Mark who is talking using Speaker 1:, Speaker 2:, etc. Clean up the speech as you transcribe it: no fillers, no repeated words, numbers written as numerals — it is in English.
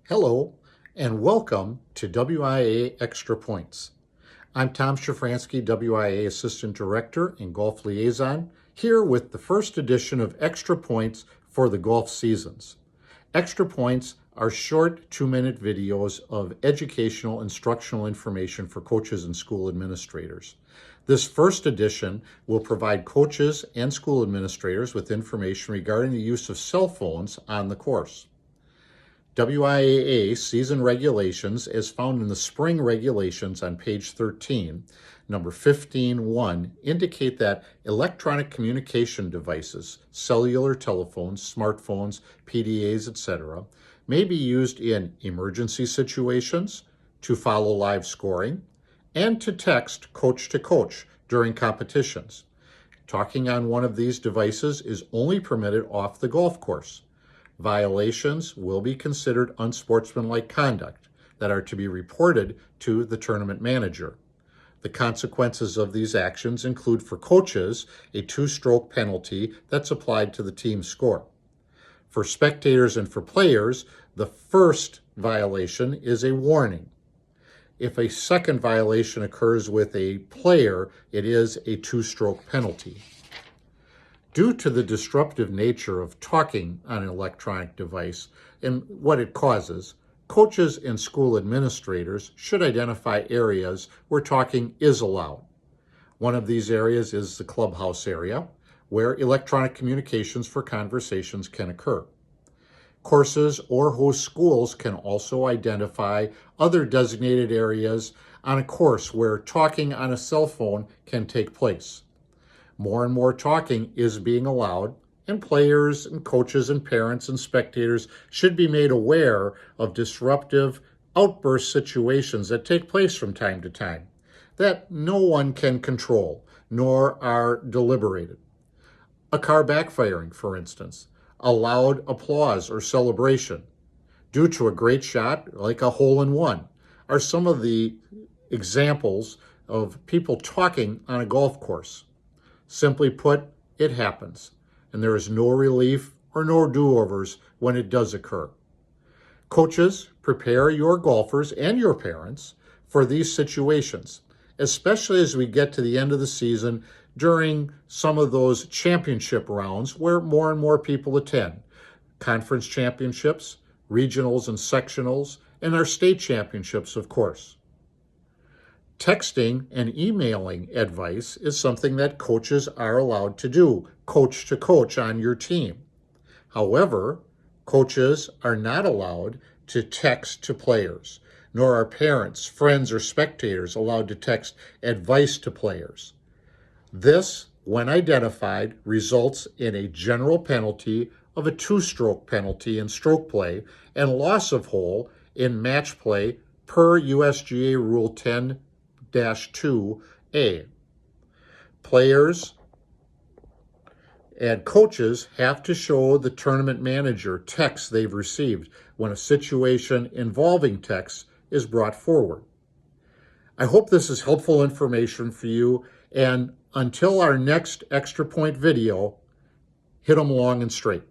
Speaker 1: Hello, and welcome to WIA Extra Points. I'm Tom Shafransky, WIA Assistant Director and Golf Liaison, here with the first edition of Extra Points for the golf seasons. Extra Points are short 2-minute videos of educational instructional information for coaches and school administrators. This first edition will provide coaches and school administrators with information regarding the use of cell phones on the course. WIAA season regulations, as found in the spring regulations on page 13, number 15.1, indicate that electronic communication devices, cellular telephones, smartphones, PDAs, etc., may be used in emergency situations, to follow live scoring, and to text coach to coach during competitions. Talking on one of these devices is only permitted off the golf course. Violations will be considered unsportsmanlike conduct that are to be reported to the tournament manager. The consequences of these actions include, for coaches, a 2-stroke penalty that's applied to the team score. For spectators and for players, the first violation is a warning. If a second violation occurs with a player, it is a 2-stroke penalty. Due to the disruptive nature of talking on an electronic device and what it causes, coaches and school administrators should identify areas where talking is allowed. One of these areas is the clubhouse area, where electronic communications for conversations can occur. Courses or host schools can also identify other designated areas on a course where talking on a cell phone can take place. More and more talking is being allowed, and players and coaches and parents and spectators should be made aware of disruptive outburst situations that take place from time to time that no one can control, nor are deliberated. A car backfiring, for instance, a loud applause or celebration due to a great shot like a hole-in-one are some of the examples of people talking on a golf course. Simply put, it happens, and there is no relief or no do-overs when it does occur. Coaches, prepare your golfers and your parents for these situations, especially as we get to the end of the season during some of those championship rounds where more and more people attend. Conference championships, regionals and sectionals, and our state championships, of course. Texting and emailing advice is something that coaches are allowed to do, coach to coach on your team. However, coaches are not allowed to text to players, nor are parents, friends, or spectators allowed to text advice to players. This, when identified, results in a general penalty of a 2-stroke penalty in stroke play and loss of hole in match play per USGA Rule 10-2A. Players and coaches have to show the tournament manager texts they've received when a situation involving texts is brought forward. I hope this is helpful information for you, and until our next Extra Point video, hit 'em long and straight.